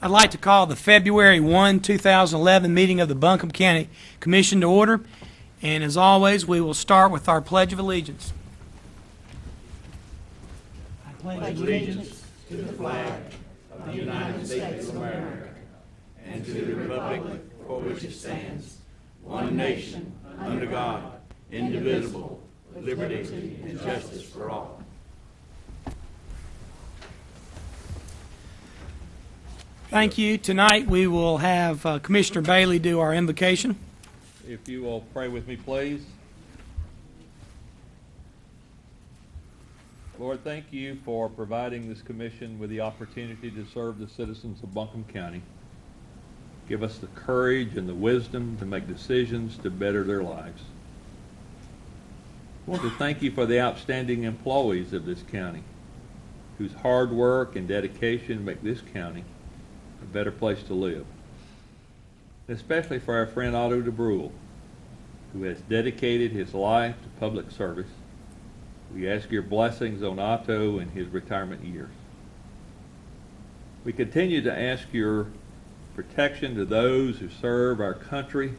I'd like to call the February 1, 2011 meeting of the Buncombe County Commission to order. And as always, we will start with our Pledge of Allegiance. I pledge allegiance to the flag of the United States of America and to the republic for which it stands, one nation, under God, indivisible, with liberty and justice for all. Thank you. Tonight we will have Commissioner Bailey do our invocation. If you will pray with me, please. Lord, thank you for providing this commission with the opportunity to serve the citizens of Buncombe County. Give us the courage and the wisdom to make decisions to better their lives. I want to thank you for the outstanding employees of this county, whose hard work and dedication make this county a better place to live. Especially for our friend Otto DeBrule, who has dedicated his life to public service. We ask your blessings on Otto in his retirement years. We continue to ask your protection to those who serve our country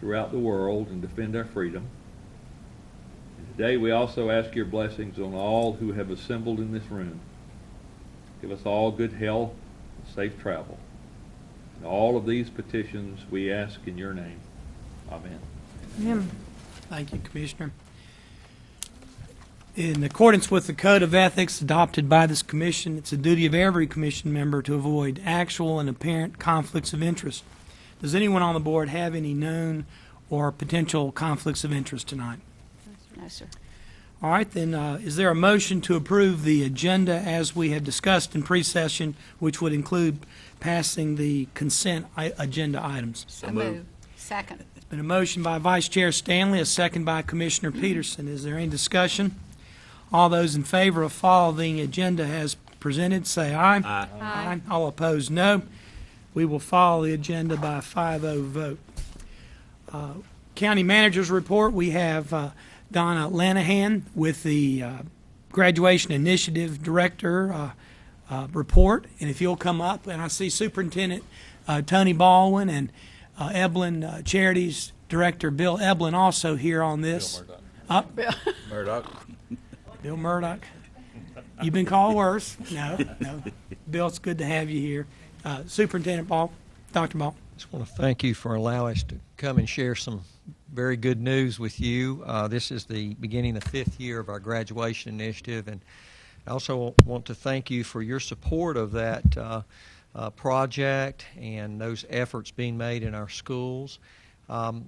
throughout the world and defend our freedom. And today we also ask your blessings on all who have assembled in this room. Give us all good health and safe travel. And all of these petitions we ask in your name. Amen. Amen. Thank you, Commissioner. In accordance with the Code of Ethics adopted by this Commission, it's the duty of every Commission member to avoid actual and apparent conflicts of interest. Does anyone on the board have any known or potential conflicts of interest tonight? No, sir. All right, then is there a motion to approve the agenda as we have discussed in pre-session, which would include passing the consent agenda items? So move. Second. It's been a motion by Vice Chair Stanley, a second by Commissioner Peterson. Is there any discussion? All those in favor of following the agenda as presented, say aye. Aye. Aye. All opposed, no. We will follow the agenda by a 5-0 vote. County Manager's Report, we have Donna Lanahan with the Graduation Initiative Director report. And if you'll come up, and I see Superintendent Tony Baldwin and Eblin Charities Director Bill Eblin also here on this. Bill Murdoch. Bill Murdoch. You've been called worse. No. Bill, it's good to have you here. Superintendent Ball, Dr. Ball. Just want to thank you for allowing us to come and share some very good news with you. This is the beginning of the 5th year of our graduation initiative, and I also want to thank you for your support of that project and those efforts being made in our schools. And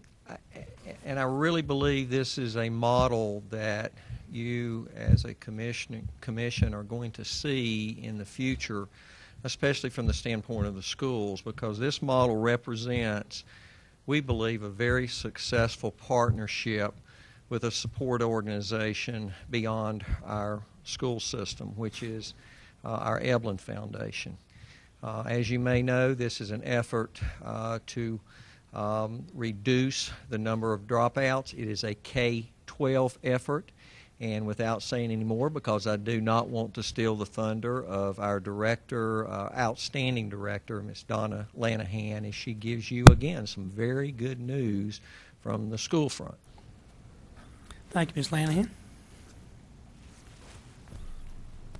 I really believe this is a model that you as a commission are going to see in the future, especially from the standpoint of the schools, because this model represents, we believe, a very successful partnership with a support organization beyond our school system, which is our Eblin Foundation. As you may know, this is an effort to reduce the number of dropouts. It is a K-12 effort. And without saying any more, because I do not want to steal the thunder of our director, outstanding director, Ms. Donna Lanahan, as she gives you, again, some very good news from the school front. Thank you, Ms. Lanahan.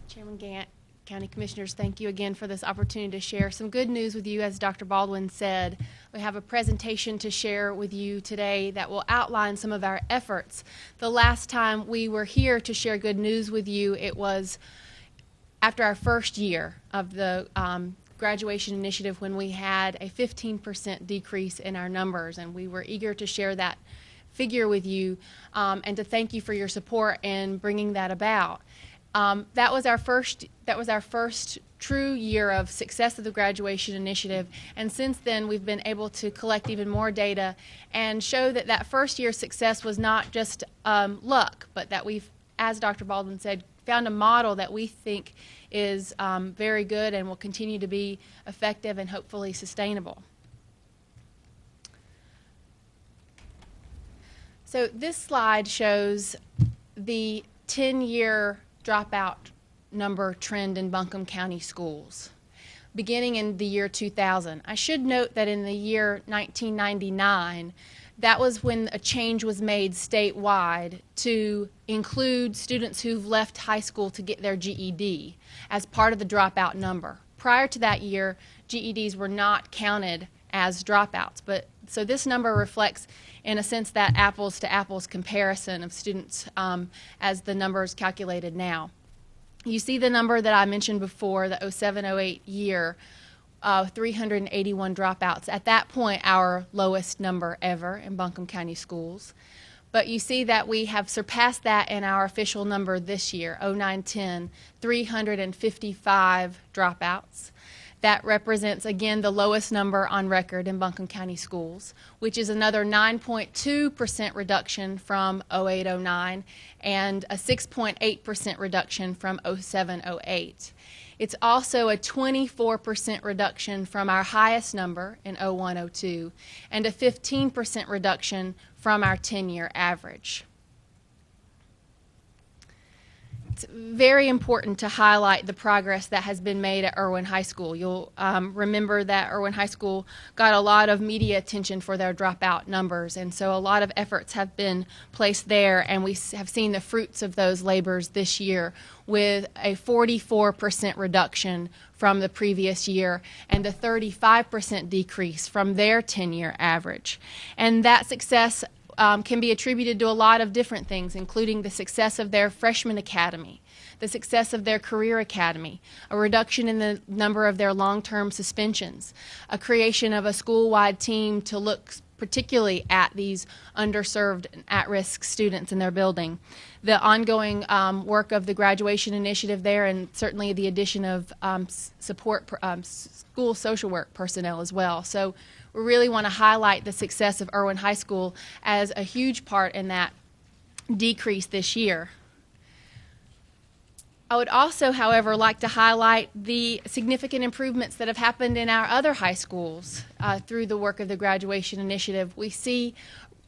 Chairman Gant, County Commissioners, thank you again for this opportunity to share some good news with you. As Dr. Baldwin said, we have a presentation to share with you today that will outline some of our efforts. The last time we were here to share good news with you, it was after our first year of the graduation initiative, when we had a 15% decrease in our numbers, and we were eager to share that figure with you and to thank you for your support in bringing that about. That was our first true year of success of the graduation initiative, and since then we've been able to collect even more data and show that that first year's success was not just luck, but that we've, as Dr. Baldwin said, found a model that we think is very good and will continue to be effective and hopefully sustainable. So this slide shows the 10-year dropout number trend in Buncombe County schools. beginning in the year 2000. I should note that in the year 1999, that was when a change was made statewide to include students who've left high school to get their GED as part of the dropout number. Prior to that year, GEDs were not counted as dropouts, so this number reflects, in a sense, that apples-to-apples comparison of students as the number is calculated now. You see the number that I mentioned before, the 07-08 year, 381 dropouts. At that point, our lowest number ever in Buncombe County Schools. But you see that we have surpassed that in our official number this year, 09-10, 355 dropouts. That represents, again, the lowest number on record in Buncombe County Schools, which is another 9.2% reduction from 08-09 and a 6.8% reduction from 07-08. It's also a 24% reduction from our highest number in 01-02 and a 15% reduction from our 10-year average. It's very important to highlight the progress that has been made at Irwin High School. You'll remember that Irwin High School got a lot of media attention for their dropout numbers, and so a lot of efforts have been placed there, and we have seen the fruits of those labors this year with a 44% reduction from the previous year and a 35% decrease from their 10-year average. And that success can be attributed to a lot of different things, including the success of their freshman academy, the success of their career academy, a reduction in the number of their long-term suspensions, a creation of a school-wide team to look particularly at these underserved and at-risk students in their building, the ongoing work of the graduation initiative there, and certainly the addition of school social work personnel as well. So we really want to highlight the success of Irwin High School as a huge part in that decrease this year. I would also, however, like to highlight the significant improvements that have happened in our other high schools through the work of the graduation initiative. We see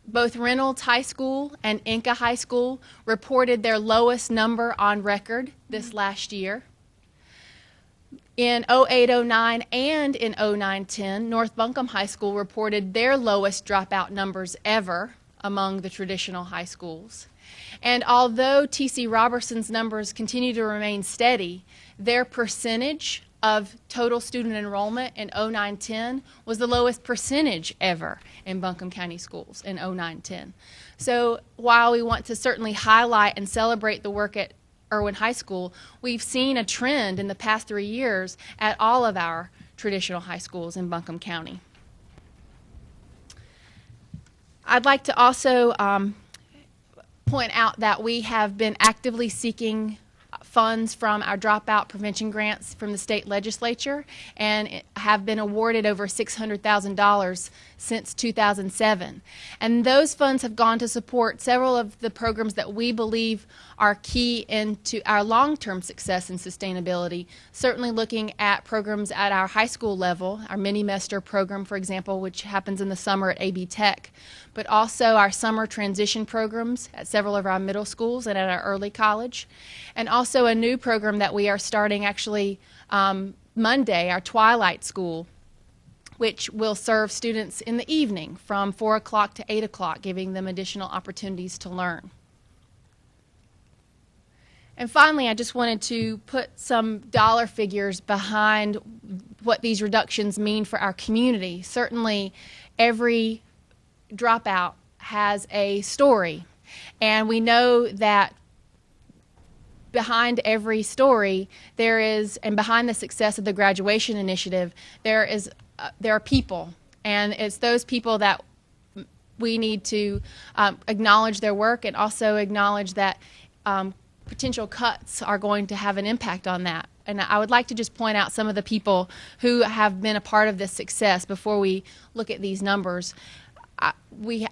both Reynolds High School and Inca High School reported their lowest number on record this last year. In 08-09 and in 09-10, North Buncombe High School reported their lowest dropout numbers ever among the traditional high schools. And although T.C. Robertson's numbers continue to remain steady, their percentage of total student enrollment in 09-10 was the lowest percentage ever in Buncombe County Schools in 09-10. So while we want to certainly highlight and celebrate the work at Irwin High School, we've seen a trend in the past 3 years at all of our traditional high schools in Buncombe County. I'd like to also point out that we have been actively seeking funds from our dropout prevention grants from the state legislature and have been awarded over $600,000 since 2007. And those funds have gone to support several of the programs that we believe are key into our long-term success and sustainability, certainly looking at programs at our high school level, our mini-mester program, for example, which happens in the summer at AB Tech, but also our summer transition programs at several of our middle schools and at our early college, and also a new program that we are starting actually Monday, our Twilight School, which will serve students in the evening from 4 o'clock to 8 o'clock, giving them additional opportunities to learn. And finally, I just wanted to put some dollar figures behind what these reductions mean for our community. Certainly, every dropout has a story, and we know that behind every story there is, and behind the success of the graduation initiative, there are people, and it's those people that we need to acknowledge their work and also acknowledge that potential cuts are going to have an impact on that. And I would like to just point out some of the people who have been a part of this success before we look at these numbers. We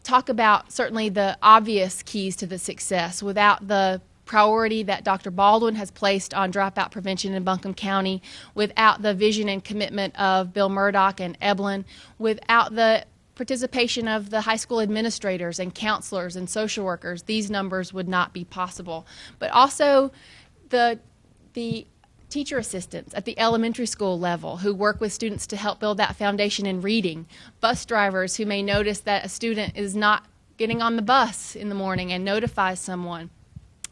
talk about certainly the obvious keys to the success. Without the priority that Dr. Baldwin has placed on dropout prevention in Buncombe County, without the vision and commitment of Bill Murdoch and Eblin, without the participation of the high school administrators and counselors and social workers, these numbers would not be possible. But also the teacher assistants at the elementary school level who work with students to help build that foundation in reading, bus drivers who may notice that a student is not getting on the bus in the morning and notify someone,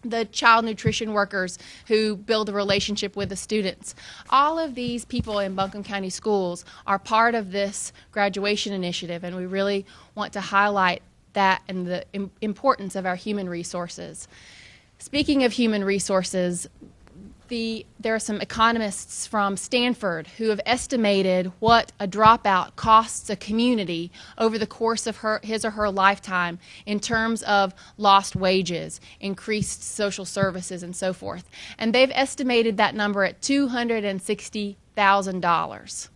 the child nutrition workers who build a relationship with the students. All of these people in Buncombe County Schools are part of this graduation initiative, and we really want to highlight that and the importance of our human resources. Speaking of human resources, there are some economists from Stanford who have estimated what a dropout costs a community over the course of his or her lifetime in terms of lost wages, increased social services, and so forth. And they've estimated that number at $260,000.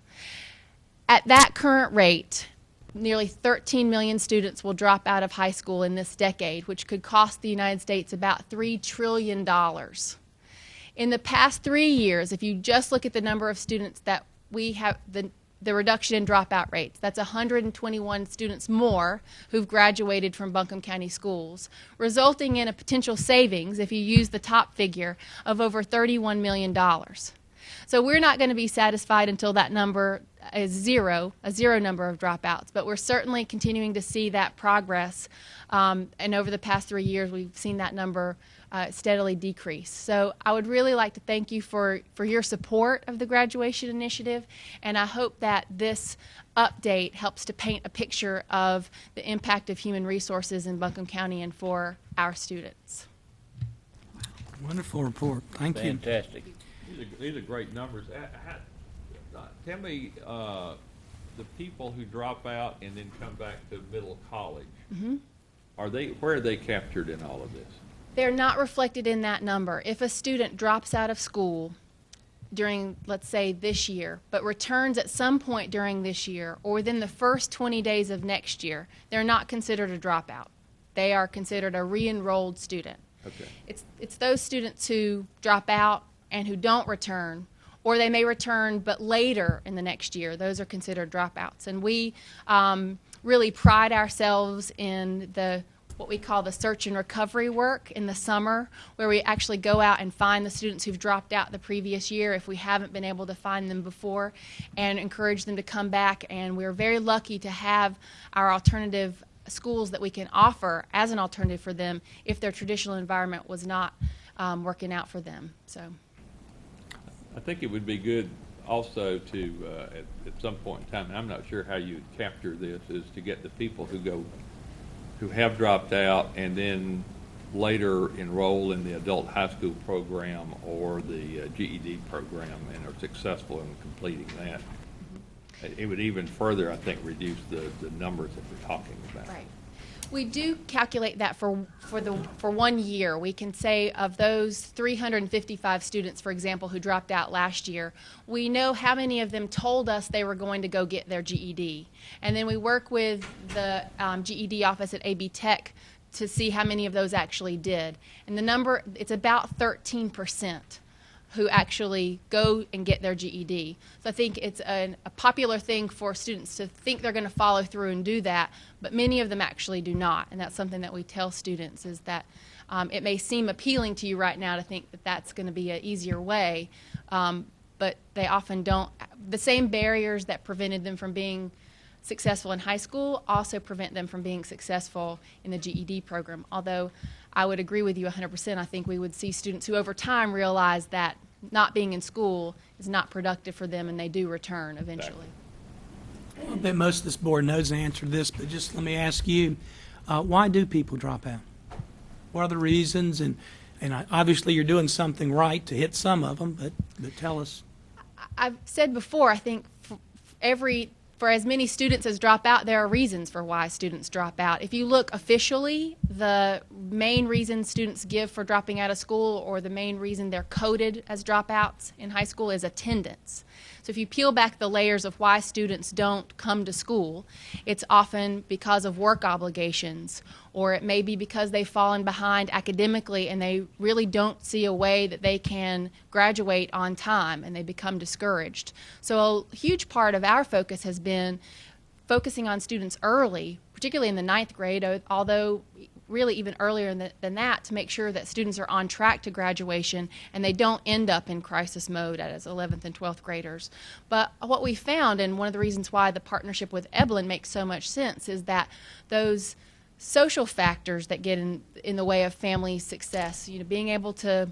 At that current rate, nearly 13 million students will drop out of high school in this decade, which could cost the United States about $3 trillion. In the past 3 years, if you just look at the number of students that we have, the reduction in dropout rates, that's 121 students more who've graduated from Buncombe County Schools, resulting in a potential savings, if you use the top figure, of over $31 million. So we're not going to be satisfied until that number is zero, a zero number of dropouts, but we're certainly continuing to see that progress, and over the past 3 years we've seen that number steadily decrease. So I would really like to thank you for your support of the graduation initiative, and I hope that this update helps to paint a picture of the impact of human resources in Buncombe County and for our students. Wonderful report. Thank you. Fantastic. These are great numbers. Tell me, the people who drop out and then come back to middle college, where are they captured in all of this? They're not reflected in that number. If a student drops out of school during, let's say, this year, but returns at some point during this year or within the first 20 days of next year, they're not considered a dropout. They are considered a re-enrolled student. Okay. It's those students who drop out and who don't return, or they may return but later in the next year. Those are considered dropouts. And we really pride ourselves in what we call the search and recovery work in the summer, where we actually go out and find the students who've dropped out the previous year if we haven't been able to find them before, and encourage them to come back. And we're very lucky to have our alternative schools that we can offer as an alternative for them if their traditional environment was not working out for them. So I think it would be good also to, at some point in time, and I'm not sure how you would capture this, is to get the people who have dropped out and then later enroll in the adult high school program or the GED program and are successful in completing that. It would even further, I think, reduce the numbers that we're talking about. right. We do calculate that for 1 year. We can say of those 355 students, for example, who dropped out last year, we know how many of them told us they were going to go get their GED. And then we work with the GED office at AB Tech to see how many of those actually did. And the number, it's about 13% who actually go and get their GED. So I think it's a popular thing for students to think they're going to follow through and do that, but many of them actually do not. And that's something that we tell students, is that it may seem appealing to you right now to think that that's going to be an easier way, but they often don't. The same barriers that prevented them from being successful in high school also prevent them from being successful in the GED program. Although I would agree with you 100%. I think we would see students who over time realize that not being in school is not productive for them, and they do return eventually. I bet most of this board knows the answer to this, but just let me ask you, why do people drop out? What are the reasons? And obviously you're doing something right to hit some of them, but tell us. I've said before, I think for as many students as drop out, there are reasons for why students drop out. If you look officially, the main reason students give for dropping out of school, or the main reason they're coded as dropouts in high school, is attendance. So if you peel back the layers of why students don't come to school, it's often because of work obligations, or it may be because they've fallen behind academically and they really don't see a way that they can graduate on time, and they become discouraged. So a huge part of our focus has been focusing on students early, particularly in the 9th grade, although really even earlier than that, to make sure that students are on track to graduation and they don't end up in crisis mode as 11th and 12th graders. But what we found, and one of the reasons why the partnership with Eblin makes so much sense, is that those social factors that get in the way of family success, being able to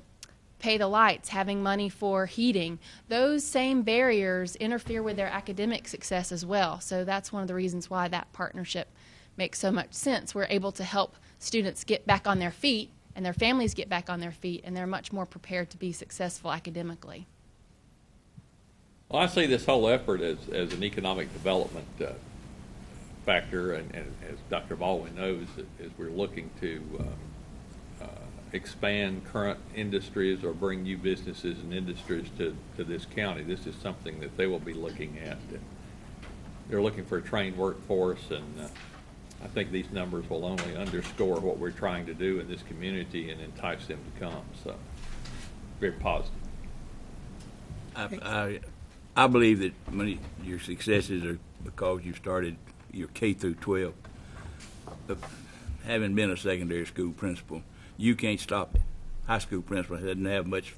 pay the lights, having money for heating, those same barriers interfere with their academic success as well. So that's one of the reasons why that partnership makes so much sense. We're able to help students get back on their feet and their families get back on their feet, and they're much more prepared to be successful academically. Well, I see this whole effort as an economic development factor, and as Dr. Baldwin knows, as we're looking to expand current industries or bring new businesses and industries to this county, this is something that they will be looking at. They're looking for a trained workforce, and I think these numbers will only underscore what we're trying to do in this community and entice them to come. So, very positive. I believe that your successes are because you started your K through 12. But having been a secondary school principal, you can't stop it. High school principal doesn't have much,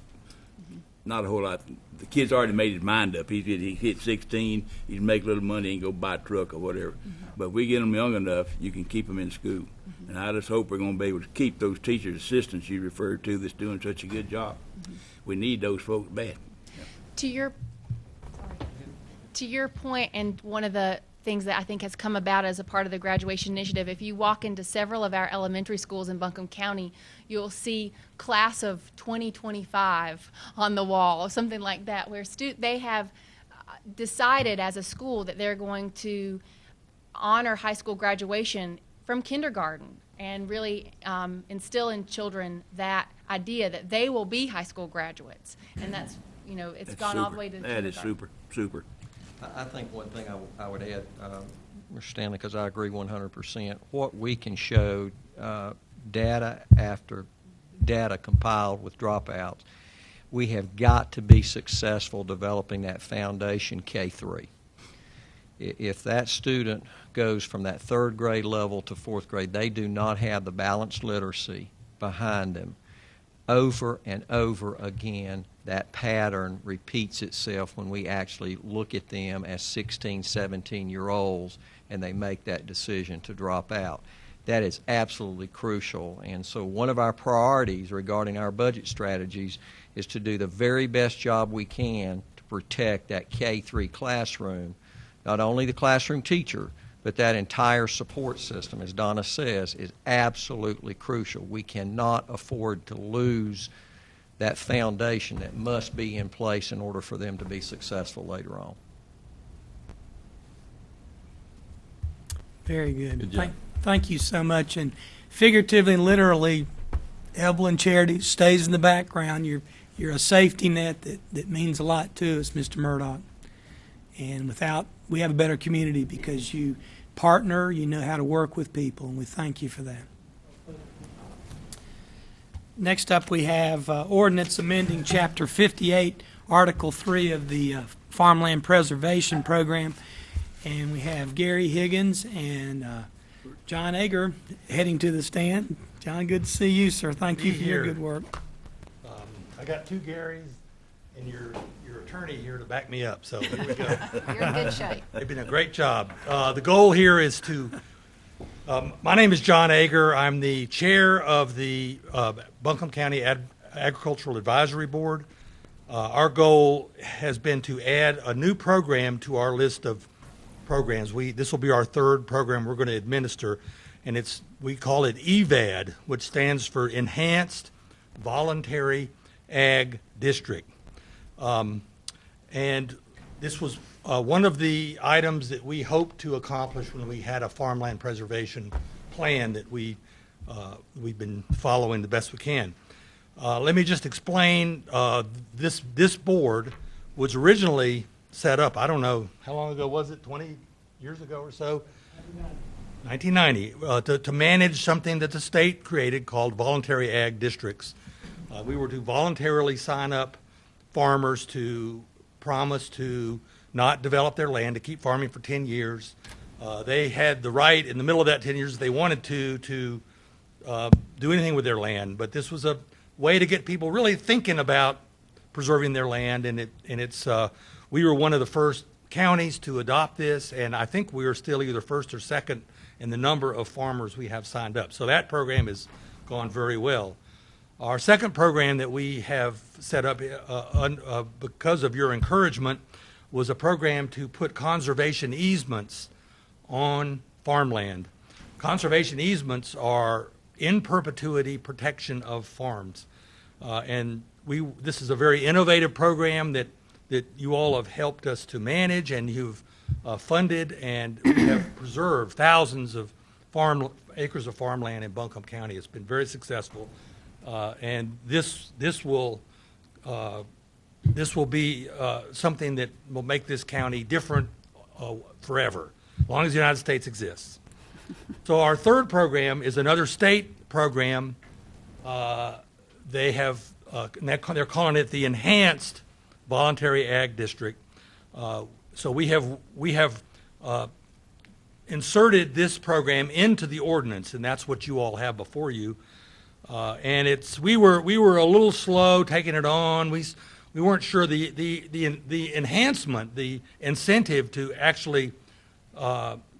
not a whole lot. The kid's already made his mind up. He hit 16, he can make a little money and go buy a truck or whatever. But if we get them young enough, you can keep them in school. And I just hope we're going to be able to keep those teachers, assistants you referred to that's doing such a good job. We need those folks bad. To your point, and one of the things that I think has come about as a part of the graduation initiative, if you walk into several of our elementary schools in Buncombe County, you'll see class of 2025 on the wall or something like that, where they have decided as a school that they're going to honor high school graduation from kindergarten and really instill in children that idea that they will be high school graduates. And that's, it's gone all the way to That is kindergarten. super. I think one thing I would add, Mr. Stanley, because I agree 100%, what we can show data after data compiled with dropouts, we have got to be successful developing that foundation K-3. If that student goes from that third grade level to fourth grade, they do not have the balanced literacy behind them. Over and over again, that pattern repeats itself when we actually look at them as 16, 17-year-olds and they make that decision to drop out. That is absolutely crucial. And so one of our priorities regarding our budget strategies is to do the very best job we can to protect that K-3 classroom, not only the classroom teacher, but that entire support system, as Donna says, is absolutely crucial. We cannot afford to lose that foundation that must be in place in order for them to be successful later on. Very good. Good job. Thank you so much. And figuratively and literally, Eblin Charity stays in the background. You're a safety net that means a lot to us, Mr. Murdoch. And we have a better community because you partner, you know how to work with people, and we thank you for that. Next up, we have ordinance amending Chapter 58, Article 3 of the Farmland Preservation Program. And we have Gary Higgins and John Ager heading to the stand. John, good to see you, sir. Thank you for your good work. I got two Garys and your attorney here to back me up, so here we go. You're in good shape. They've been a great job. The goal here is to, my name is John Ager. I'm the chair of the Buncombe County Agricultural Advisory Board. Our goal has been to add a new program to our list of programs. This will be our third program we're going to administer, and we call it EVAD, which stands for Enhanced Voluntary Ag District. And this was one of the items that we hoped to accomplish when we had a farmland preservation plan that we've been following the best we can. Let me just explain. This board was originally set up, I don't know, how long ago was it, 20 years ago or so? 1990, to manage something that the state created called voluntary ag districts. We were to voluntarily sign up farmers to promise to not develop their land, to keep farming for 10 years. They had the right in the middle of that 10 years, if they wanted to do anything with their land, but this was a way to get people really thinking about preserving their land, and we were one of the first counties to adopt this, and I think we are still either first or second in the number of farmers we have signed up. So that program has gone very well. Our second program that we have set up because of your encouragement was a program to put conservation easements on farmland. Conservation easements are in perpetuity protection of farms. And this is a very innovative program that you all have helped us to manage, and you've funded, and we have preserved thousands of acres of farmland in Buncombe County. It's been very successful. And this will be something that will make this county different forever, as long as the United States exists. So our third program is another state program. They're calling it the Enhanced Voluntary Ag District. So we have inserted this program into the ordinance, and that's what you all have before you. And we were a little slow taking it on. We weren't sure the enhancement, the incentive to actually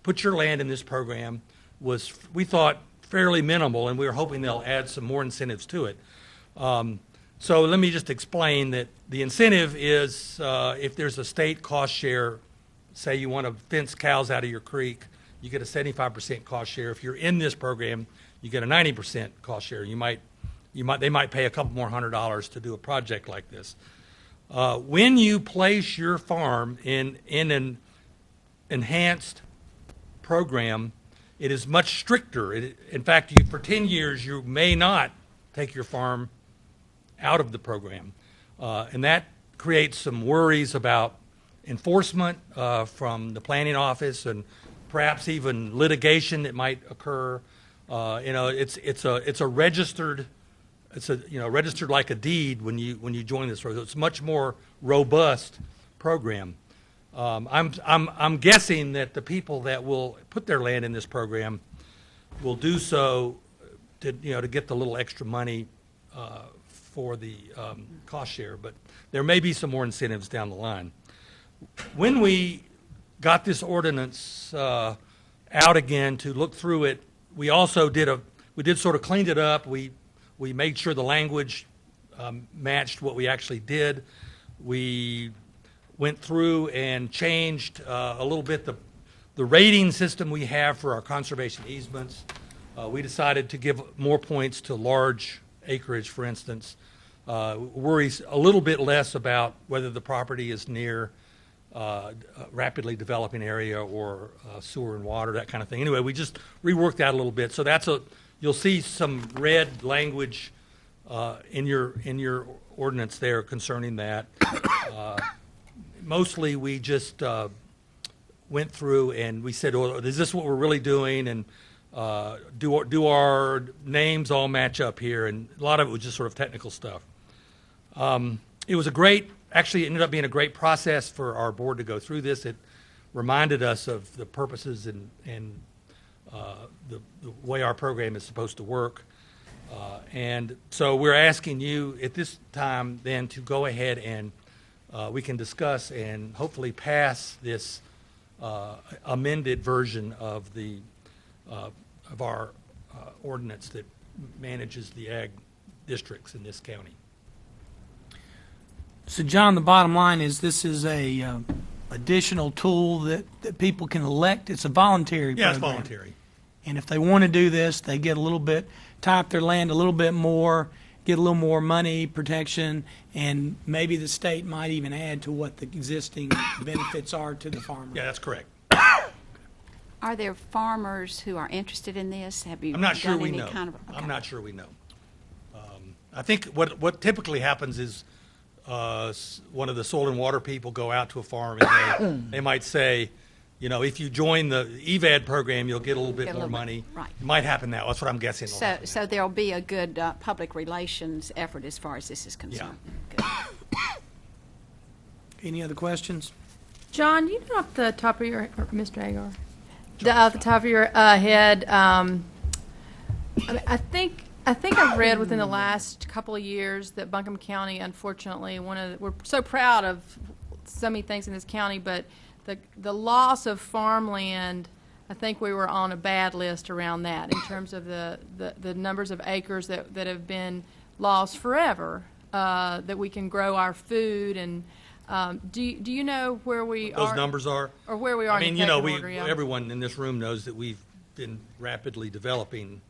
put your land in this program was, we thought, fairly minimal, and we were hoping they'll add some more incentives to it. So let me just explain that the incentive is if there's a state cost share, say you want to fence cows out of your creek, you get a 75% cost share. If you're in this program, you get a 90% cost share. They might pay a couple more $100 to do a project like this. When you place your farm in an enhanced program, it is much stricter. In fact, for 10 years, you may not take your farm out of the program. And that creates some worries about enforcement from the planning office, and perhaps even litigation that might occur. It's registered like a deed when you join this program. It's a much more robust program. I'm guessing that the people that will put their land in this program will do so to get the little extra money for the cost share, but there may be some more incentives down the line. When we got this ordinance out again to look through it, we also did sort of cleaned it up. We made sure the language matched what we actually did. We went through and changed a little bit the rating system we have for our conservation easements. We decided to give more points to large acreage, for instance. Worries a little bit less about whether the property is near a rapidly developing area or sewer and water, that kind of thing. Anyway, we just reworked that a little bit. So you'll see some red language in your ordinance there concerning that. Mostly we just went through and we said, oh, is this what we're really doing? And do our names all match up here? And a lot of it was just sort of technical stuff. It was actually it ended up being a great process for our board to go through this. It reminded us of the purposes and the way our program is supposed to work. And so we're asking you at this time then to go ahead and we can discuss and hopefully pass this amended version of our ordinance that manages the ag districts in this county. So, John, the bottom line is this is a additional tool that people can elect. It's a voluntary program. Yeah, it's voluntary. And if they want to do this, they get a little bit, tie up their land a little bit more, get a little more money protection, and maybe the state might even add to what the existing benefits are to the farmer. Yeah, that's correct. Are there farmers who are interested in this? Have you I'm not sure done we any know. kind of? Okay. I'm not sure we know. I think what typically happens is one of the soil and water people go out to a farm and they might say, if you join the EVAD program, you'll get a little bit more money. Right. It might happen now. That's what I'm guessing. So there'll be a good public relations effort as far as this is concerned. Good. Any other questions? John, do you know off the top of your, or Mr. Agar, off the top of your head, I think I've read within the last couple of years that Buncombe County, unfortunately, we're so proud of so many things in this county, but the loss of farmland, I think we were on a bad list around that in terms of the numbers of acres that have been lost forever, that we can grow our food. And do you know where we are? Those numbers are? Or where we are I mean, in you the know, pecking order, yeah. everyone in this room knows that we've been rapidly developing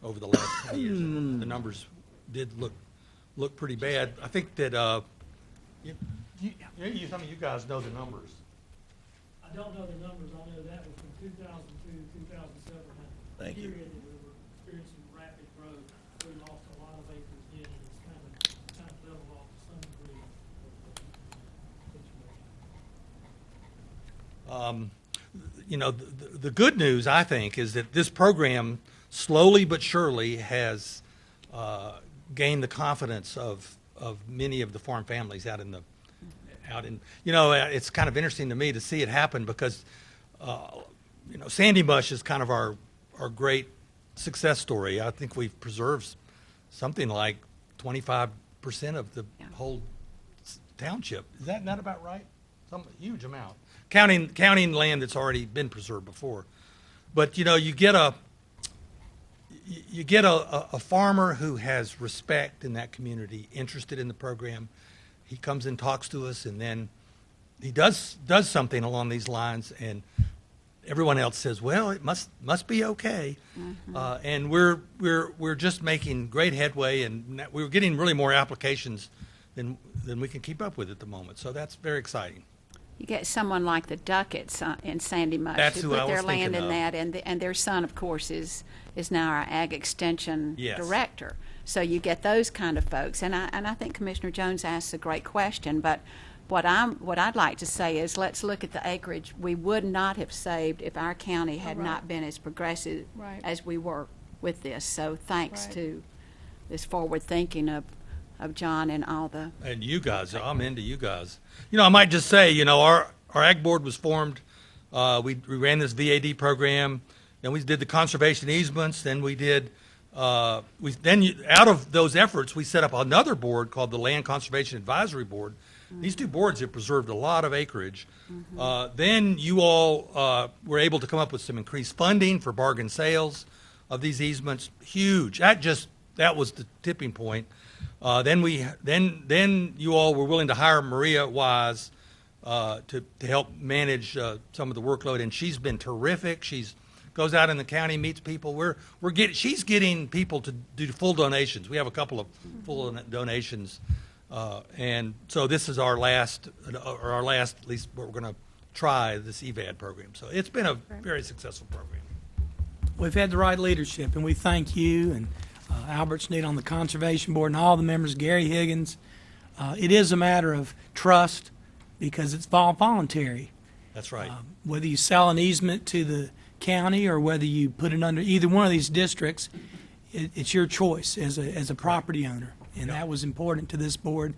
over the last 20 years. The numbers did look pretty bad. I think that some of you guys know the numbers. I don't know the numbers. I know that was from 2002 to 2007. Thank you. Period that we were experiencing rapid growth. We lost a lot of acres then, and it's kind of leveled off to some degree. You know, the good news, I think, is that this program slowly but surely has gained the confidence of many of the farm families out in, you know, it's kind of interesting to me to see it happen because, you know, Sandy Mush is kind of our great success story. I think we've preserved something like 25% of the whole township. Is that not about right? Some huge amount. Counting land that's already been preserved before. But, you know, you get a farmer who has respect in that community, interested in the program. He comes and talks to us, and then he does something along these lines, and everyone else says, "Well, it must be okay." Mm-hmm. And we're just making great headway, and we're getting really more applications than we can keep up with at the moment. So that's very exciting. You get someone like the Ducketts in Sandy Mush That's who who I put was their land thinking in of. that, and their son, of course, is now our Ag Extension Yes. Director. So you get those kind of folks, and I think Commissioner Jones asks a great question. But what I'd like to say is let's look at the acreage we would not have saved if our county had not been as progressive Right. as we were with this. So thanks Right. to this forward thinking of John and all the. And you guys, I'm into you guys. You know, I might just say, you know, our Ag Board was formed. We ran this VAD program. Then we did the conservation easements. Then we did. Out of those efforts, we set up another board called the Land Conservation Advisory Board. Mm-hmm. These two boards have preserved a lot of acreage. Mm-hmm. Then you all were able to come up with some increased funding for bargain sales of these easements. Huge. That was the tipping point. Then you all were willing to hire Maria Wise to help manage some of the workload, and she's been terrific. She's goes out in the county, meets people. She's getting people to do full donations. We have a couple of full donations, and so this is our last, at least what we're going to try, this EVAD program. So it's been a very successful program. We've had the right leadership, and we thank you and Albert Sneed on the Conservation Board and all the members, Gary Higgins. It is a matter of trust because it's voluntary. That's right. Whether you sell an easement to the county or whether you put it under either one of these districts, it's your choice as a property owner. And that was important to this board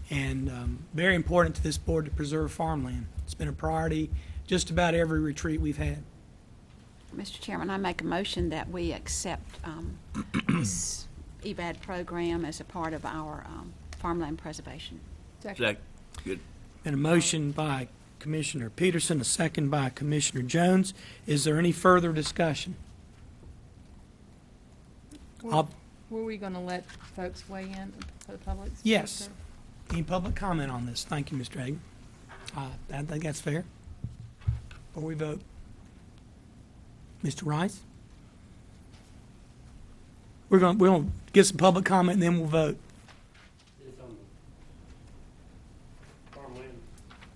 and very important to this board to preserve farmland. It's been a priority just about every retreat we've had. Mr. Chairman, I make a motion that we accept this EVAD program as a part of our farmland preservation. Second. Good. Been a motion by Commissioner Peterson, a second by Commissioner Jones. Is there any further discussion? Were we going to let folks weigh in for the public? Yes. Any public comment on this? Thank you, Mr. Hagan. I think that's fair. Before we vote. Mr. Rice? We're going to get some public comment and then we'll vote.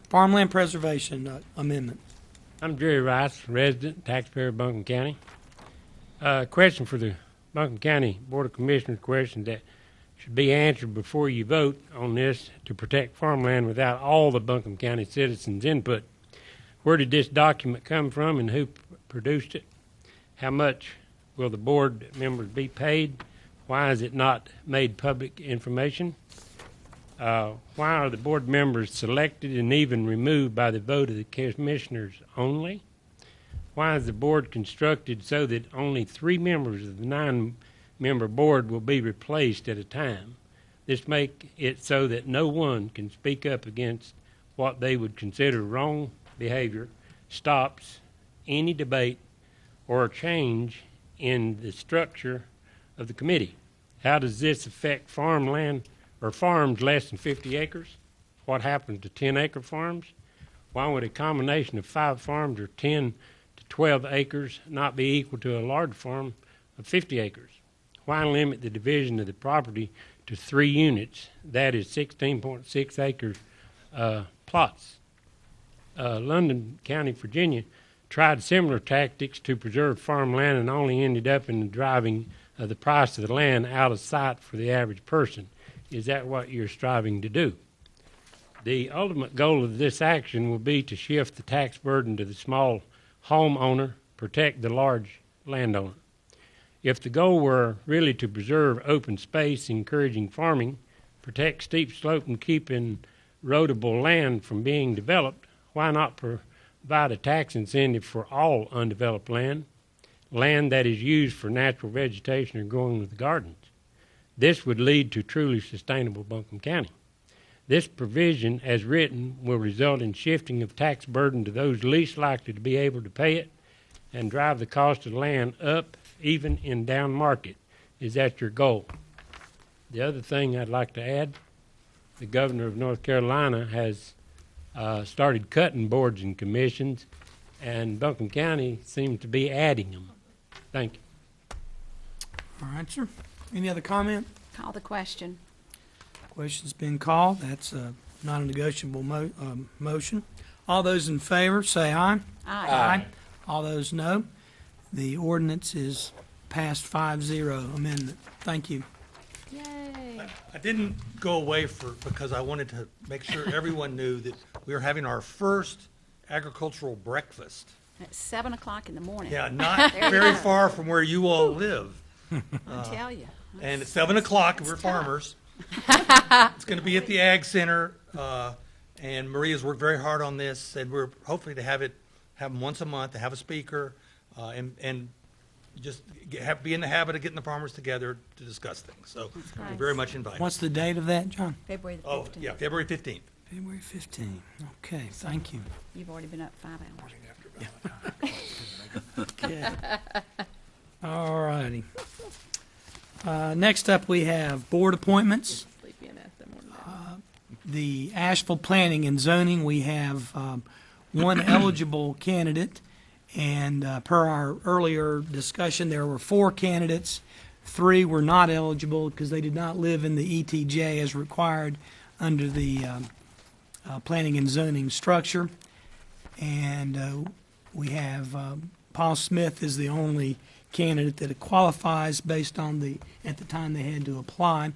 Farmland Preservation Amendment. I'm Jerry Rice, resident, taxpayer of Buncombe County. Question for the Buncombe County Board of Commissioners, question that should be answered before you vote on this to protect farmland without all the Buncombe County citizens' input. Where did this document come from and who produced it? How much will the board members be paid? Why is it not made public information? Why are the board members selected and even removed by the vote of the commissioners only? Why is the board constructed so that only 3 members of the 9 member board will be replaced at a time. This make it so that no one can speak up against what they would consider wrong behavior, stops any debate or change in the structure of the committee. How does this affect farmland or farms less than 50 acres? What happens to 10-acre farms? Why would a combination of 5 farms or 10 to 12 acres not be equal to a large farm of 50 acres? Why limit the division of the property to 3 units, that is 16.6 acre plots? London County, Virginia, tried similar tactics to preserve farmland and only ended up in driving the price of the land out of sight for the average person. Is that what you're striving to do? The ultimate goal of this action will be to shift the tax burden to the small homeowner, protect the large landowner. If the goal were really to preserve open space, encouraging farming, protect steep slope, and keep erodible land from being developed, why not provide a tax incentive for all undeveloped land that is used for natural vegetation or growing with gardens? This would lead to truly sustainable Buncombe County. This provision, as written, will result in shifting of tax burden to those least likely to be able to pay it and drive the cost of land up, even in down market. Is that your goal? The other thing I'd like to add, the governor of North Carolina has started cutting boards and commissions, and Buncombe County seems to be adding them. Thank you. All right, sir. Any other comment? Call the question. Question's been called. That's not a negotiable motion. All those in favor, say aye. Aye. All those no. The ordinance is passed 5-0 amendment. Thank you. Yay. I didn't go away because I wanted to make sure everyone knew that we are having our first agricultural breakfast. At 7 o'clock in the morning. Yeah, not very far from where you all live. I tell you. And at 7 o'clock, we're farmers. It's going to be at the Ag Center, and Maria's worked very hard on this, and we're hopefully to have them once a month, to have a speaker, and just be in the habit of getting the farmers together to discuss things. So nice. you're very much invited. What's the date of that, John? February the 15th. Oh, yeah, February 15th. February 15th. Okay, thank you. You've already been up 5 hours. Okay. All righty. Next up, we have board appointments. Sleepy and ask them more than that. The Asheville Planning and Zoning, we have one eligible candidate, and per our earlier discussion, there were 4 candidates. 3 were not eligible because they did not live in the ETJ as required under the Planning and Zoning structure. And we have Paul Smith is the only candidate that qualifies based on at the time they had to apply.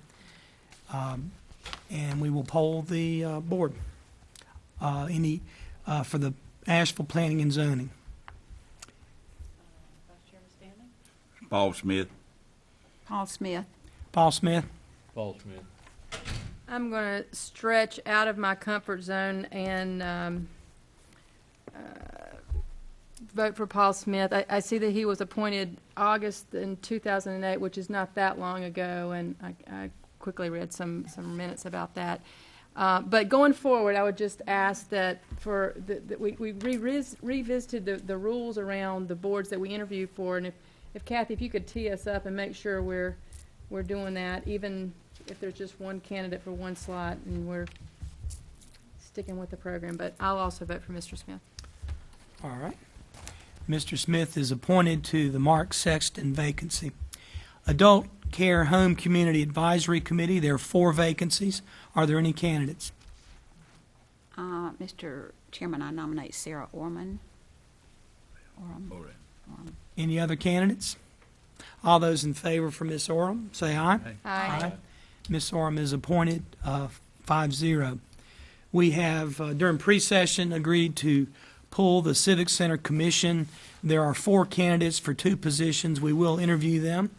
And we will poll the board for the Asheville Planning and Zoning. Paul Smith. Paul Smith. Paul Smith. Paul Smith. I'm going to stretch out of my comfort zone and vote for Paul Smith. I see that he was appointed August in 2008, which is not that long ago, and I quickly read some minutes about that. But going forward, I would just ask that we revisited the rules around the boards that we interview for, and if Kathy, if you could tee us up and make sure we're doing that, even if there's just one candidate for one slot, and we're sticking with the program. But I'll also vote for Mr. Smith. All right. Mr. Smith is appointed to the Mark Sexton vacancy. Adult Care Home Community Advisory Committee, there are 4 vacancies. Are there any candidates? Mr. Chairman, I nominate Sarah Orman. Any other candidates? All those in favor for Ms. Oram, say aye. Aye. Ms. Oram is appointed 5-0. We have, during pre-session, agreed to pull the Civic Center Commission. There are 4 candidates for 2 positions. We will interview them.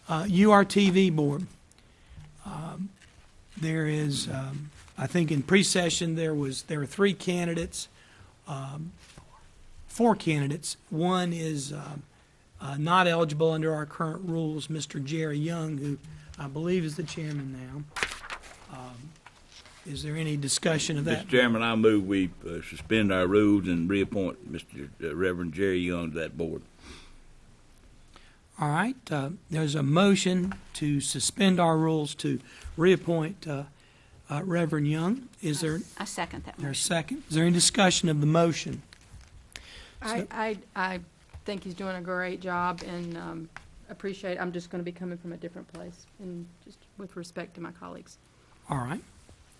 URTV Board. There is, I think in pre-session there were 3 candidates, 4 candidates. One is not eligible under our current rules, Mr. Jerry Young, who I believe is the chairman now. Is there any discussion of that? Mr. Chairman, I move we suspend our rules and reappoint Mr. Reverend Jerry Young to that board. All right, there's a motion to suspend our rules to reappoint Reverend Young. Is there I second that a motion. second? Is there any discussion of the motion? I think he's doing a great job and appreciate, I'm just going to be coming from a different place and just with respect to my colleagues. All right.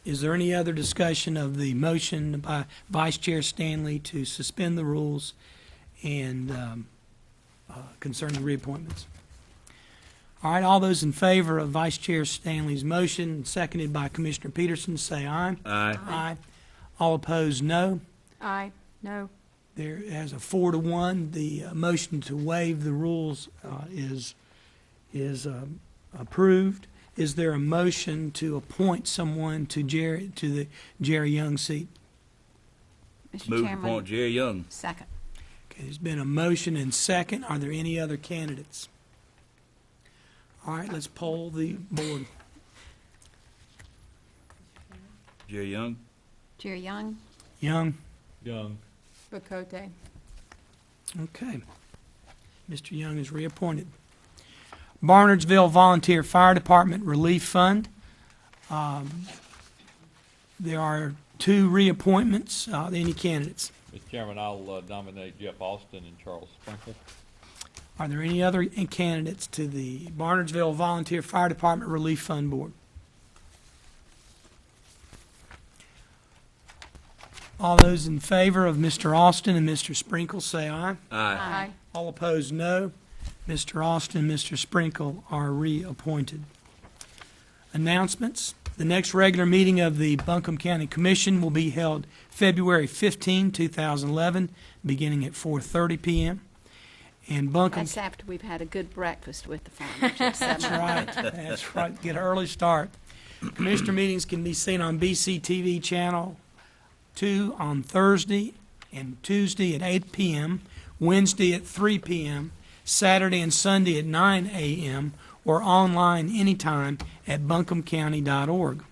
Is there any other discussion of the motion by Vice Chair Stanley to suspend the rules and concerning reappointments? All right, all those in favor of Vice Chair Stanley's motion, seconded by Commissioner Peterson, say aye. Aye. Aye. All opposed, no. Aye. No. There, as a 4-1, the motion to waive the rules is approved. Is there a motion to appoint someone to the Jerry Young seat? Mr. Move to Chairman, appoint Jerry Young. second. Okay, there's been a motion and second. Are there any other candidates? All right, let's poll the board. Jerry Young. Jerry Young, Young? Young. Bacote. Okay. Mr. Young is reappointed. Barnardsville Volunteer Fire Department Relief Fund. There are 2 reappointments. Any candidates? Mr. Chairman, I'll nominate Jeff Austin and Charles Sprinkle. Are there any other candidates to the Barnardsville Volunteer Fire Department Relief Fund Board? All those in favor of Mr. Austin and Mr. Sprinkle say aye. Aye. All opposed, no. Mr. Austin and Mr. Sprinkle are reappointed. Announcements. The next regular meeting of the Buncombe County Commission will be held February 15, 2011, beginning at 4:30 p.m. And Buncombe... That's after we've had a good breakfast with the farmers at 7. That's right. That's right. Get an early start. Commissioner meetings can be seen on BCTV Channel 2 on Thursday and Tuesday at 8 p.m., Wednesday at 3 p.m., Saturday and Sunday at 9 a.m., or online anytime at buncombecounty.org.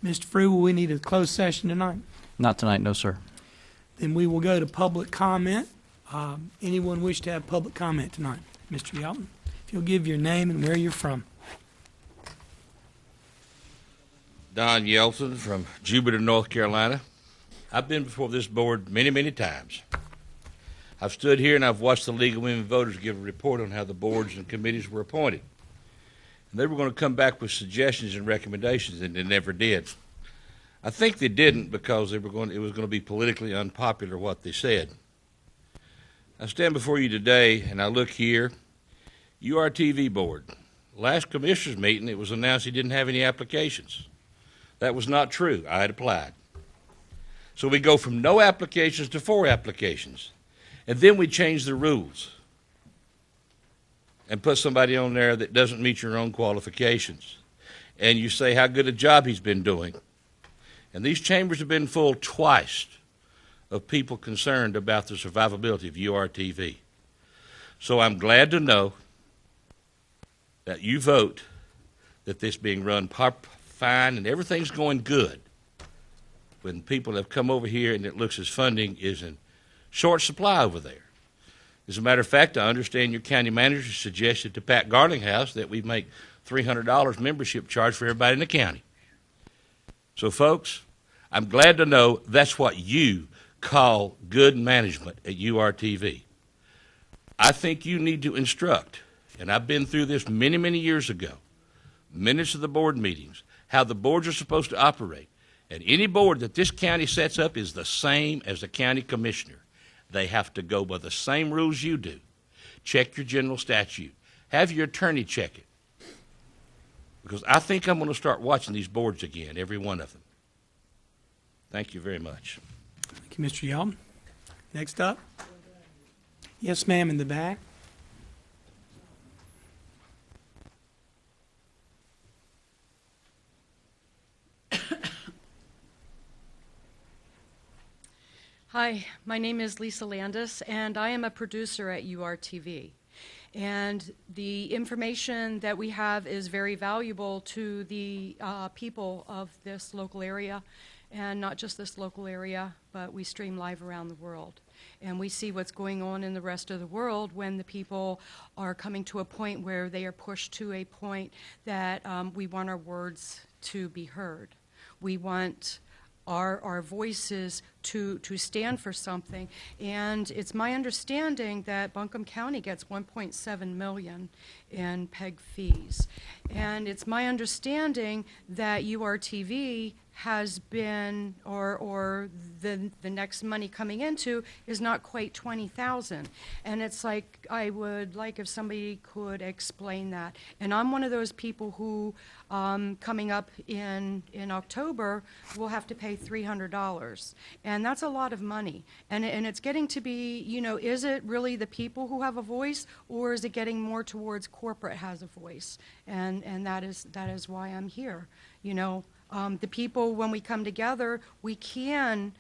Mr. Frew, will we need a closed session tonight? Not tonight, no, sir. Then we will go to public comment. Anyone wish to have public comment tonight? Mr. Yelton, if you'll give your name and where you're from. Don Yelton from Jupiter, North Carolina. I've been before this board many, many times. I've stood here and I've watched the League of Women Voters give a report on how the boards and committees were appointed. And they were going to come back with suggestions and recommendations, and they never did. I think they didn't because it was going to be politically unpopular what they said. I stand before you today and I look here, URTV board. Last commissioners meeting, it was announced he didn't have any applications. That was not true. I had applied. So we go from no applications to 4 applications. And then we change the rules and put somebody on there that doesn't meet your own qualifications. And you say how good a job he's been doing. And these chambers have been full twice of people concerned about the survivability of URTV. So I'm glad to know that you vote that this being run fine and everything's going good when people have come over here and it looks as funding is in short supply over there. As a matter of fact, I understand your county manager suggested to Pat Garlinghouse that we make $300 membership charge for everybody in the county. So, folks, I'm glad to know that's what you call good management at URTV. I think you need to instruct, and I've been through this many, many years ago, minutes of the board meetings, how the boards are supposed to operate. And any board that this county sets up is the same as the county commissioner. They have to go by the same rules you do. Check your general statute. Have your attorney check it. Because I think I'm going to start watching these boards again, every one of them. Thank you very much. Thank you, Mr. Yelton. Next up. Yes, ma'am, in the back. Hi, my name is Lisa Landis, and I am a producer at URTV. And the information that we have is very valuable to the people of this local area, and not just this local area, but we stream live around the world. And we see what's going on in the rest of the world when the people are coming to a point where they are pushed to a point that we want our words to be heard. We want our voices to stand for something. And it's my understanding that Buncombe County gets $1.7 million in PEG fees. And it's my understanding that URTV has been, or the next money coming into is not quite 20,000. And it's like, I would like if somebody could explain that. And I'm one of those people who, coming up in October, will have to pay $300. And that's a lot of money. And it's getting to be, you know, is it really the people who have a voice, or is it getting more towards corporate has a voice? And that is why I'm here, you know. The people, when we come together, we can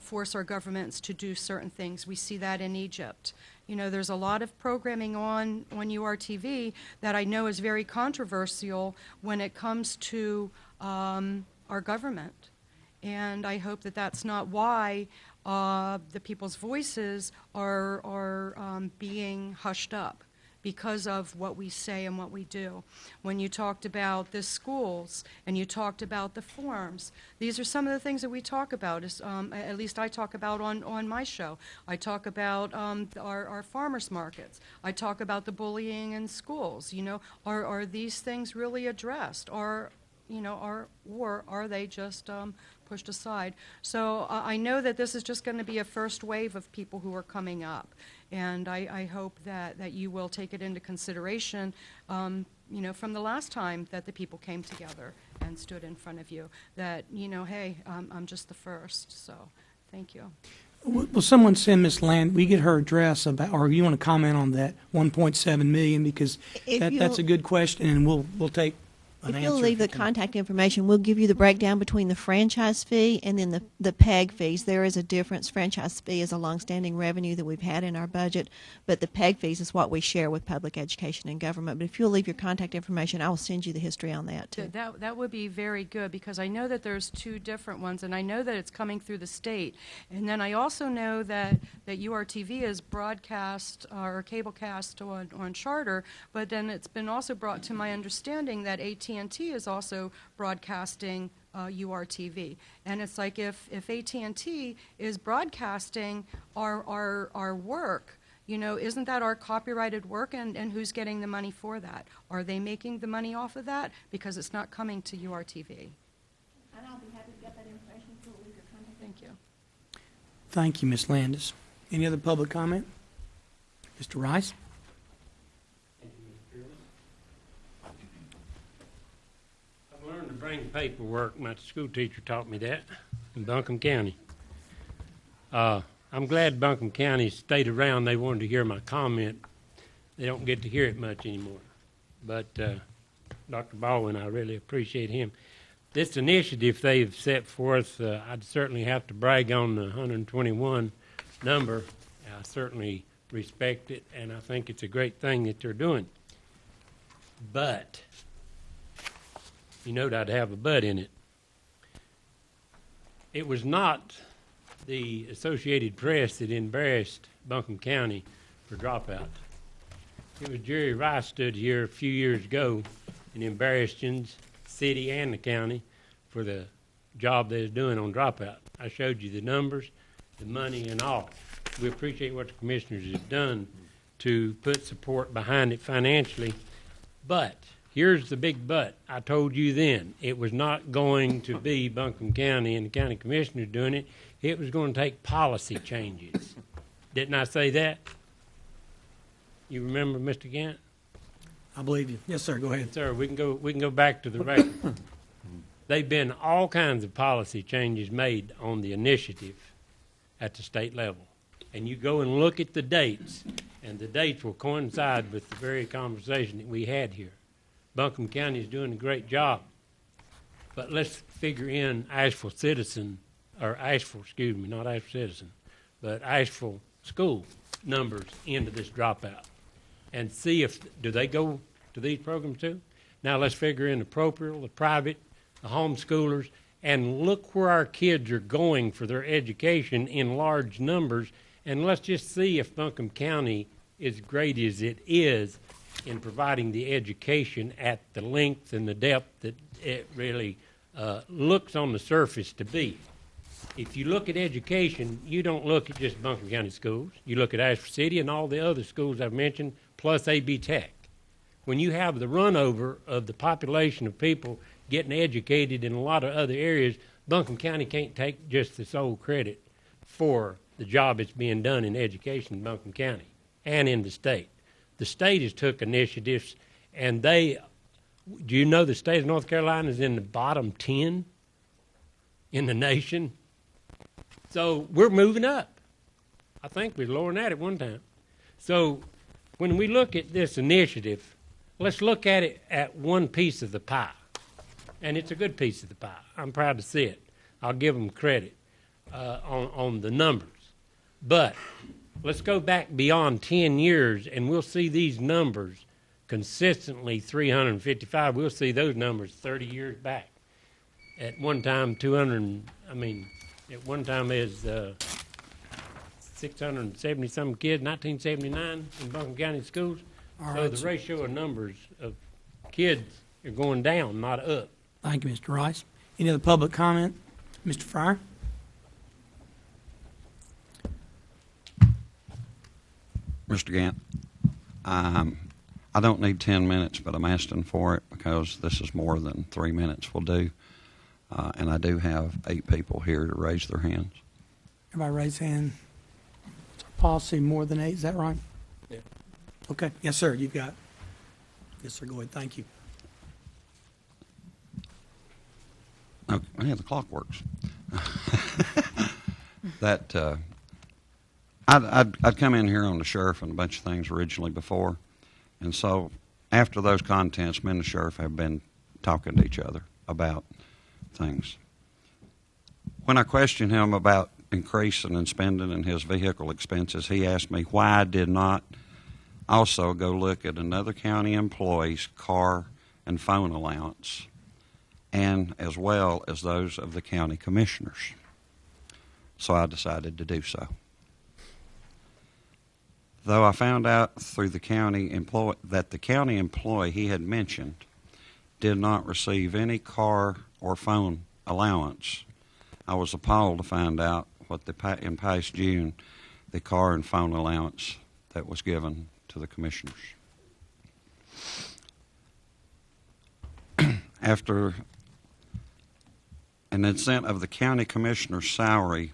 force our governments to do certain things. We see that in Egypt. You know, there's a lot of programming on URTV that I know is very controversial when it comes to our government. And I hope that that's not why the people's voices are being hushed up, because of what we say and what we do. When you talked about the schools and you talked about the forms, these are some of the things that we talk about, at least I talk about on my show. I talk about our farmers markets. I talk about the bullying in schools. You know, are these things really addressed? Or are they just pushed aside? So I know that this is just going to be a first wave of people who are coming up. And I hope that you will take it into consideration, you know, from the last time that the people came together and stood in front of you, that, you know, hey, I'm just the first. So thank you. Will someone send Ms. Land, we get her address about, or you want to comment on that 1.7 million, because that's a good question, and we'll take an answer. If you'll leave the contact information, we'll give you the breakdown between the franchise fee and then the PEG fees. There is a difference. Franchise fee is a longstanding revenue that we've had in our budget, but the PEG fees is what we share with public education and government. But if you'll leave your contact information, I will send you the history on that, too. That would be very good, because I know that there's two different ones, and I know that it's coming through the state. And then I also know that URTV is broadcast or cablecast on Charter, but then it's been also brought to my understanding that AT&T is also broadcasting URTV. And it's like, if AT&T is broadcasting our work, you know, isn't that our copyrighted work, and who's getting the money for that? Are they making the money off of that? Because it's not coming to URTV. And I'll be happy to get that information for a week or contact. Thank you. Thank you, Ms. Landis. Any other public comment? Mr. Rice? I've learned to bring paperwork. My school teacher taught me that in Buncombe County. I'm glad Buncombe County stayed around. They wanted to hear my comment. They don't get to hear it much anymore. But Dr. Baldwin, I really appreciate him. This initiative they've set forth, I'd certainly have to brag on the 121 number. I certainly respect it, and I think it's a great thing that they're doing. But, you know, I'd have a but in it. It was not the Associated Press that embarrassed Buncombe County for dropout. It was Jerry Rice stood here a few years ago and embarrassed the city and the county for the job they was doing on dropout. I showed you the numbers, the money, and all. We appreciate what the commissioners have done to put support behind it financially. But here's the big but. I told you then it was not going to be Buncombe County and the county commissioners doing it. It was going to take policy changes. Didn't I say that? You remember, Mr. Gant? I believe you. Yes, sir. Go ahead. Sir, we can go back to the record. They've been all kinds of policy changes made on the initiative at the state level. And you go and look at the dates, and the dates will coincide with the very conversation that we had here. Buncombe County is doing a great job. But let's figure in Asheville Citizen or Asheville, excuse me, not Asheville Citizen, but Asheville school numbers into this dropout and see if, do they go to these programs too? Now let's figure in the parochial, the private, the homeschoolers, and look where our kids are going for their education in large numbers, and let's just see if Buncombe County, as great as it is in providing the education at the length and the depth that it really looks on the surface to be. If you look at education, you don't look at just Buncombe County schools. You look at Ashford City and all the other schools I've mentioned, plus AB Tech. When you have the runover of the population of people getting educated in a lot of other areas, Buncombe County can't take just the sole credit for the job that's being done in education in Buncombe County and in the state. The state has took initiatives, and do you know the state of North Carolina is in the bottom 10 in the nation? So we're moving up. I think we were lower than that at one time. So when we look at this initiative, let's look at it at one piece of the pie. And it's a good piece of the pie. I'm proud to see it. I'll give them credit on the numbers. But let's go back beyond 10 years, and we'll see these numbers consistently 355. We'll see those numbers 30 years back. At one time, at one time is 670-some kids, 1979 in Buncombe County schools. All so right, the sir. ratio of numbers of kids are going down, not up. Thank you, Mr. Rice. Any other public comment? Mr. Fryer? Mr. Gant, I don't need 10 minutes, but I'm asking for it because this is more than 3 minutes will do. And I do have 8 people here to raise their hands. Everybody raise hand. It's our policy more than 8, is that right? Yeah. Okay, yes, sir, you've got. Yes, sir, go ahead, thank you. Okay, yeah, the clock works. I'd come in here on the sheriff and a bunch of things originally before, and so after those contents, me and the sheriff have been talking to each other about things. When I questioned him about increasing and spending in his vehicle expenses, he asked me why I did not also go look at another county employee's car and phone allowance, and as well as those of the county commissioners. So I decided to do so. Though I found out through the county employee that the county employee he had mentioned did not receive any car or phone allowance, I was appalled to find out what in past June the car and phone allowance that was given to the commissioners. After an incentive of the county commissioner's salary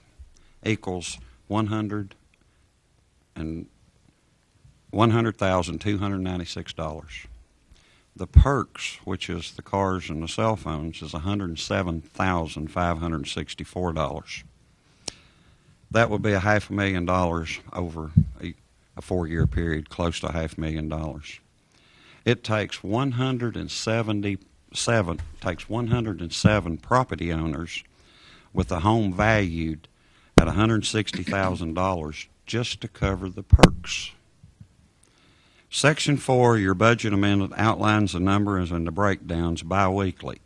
equals $100,296. The perks, which is the cars and the cell phones, is $107,564. That would be $500,000 over a 4-year period, close to $500,000. It takes 107 property owners with a home valued at $160,000 just to cover the perks. Section 4, your budget amendment, outlines the numbers and the breakdowns biweekly.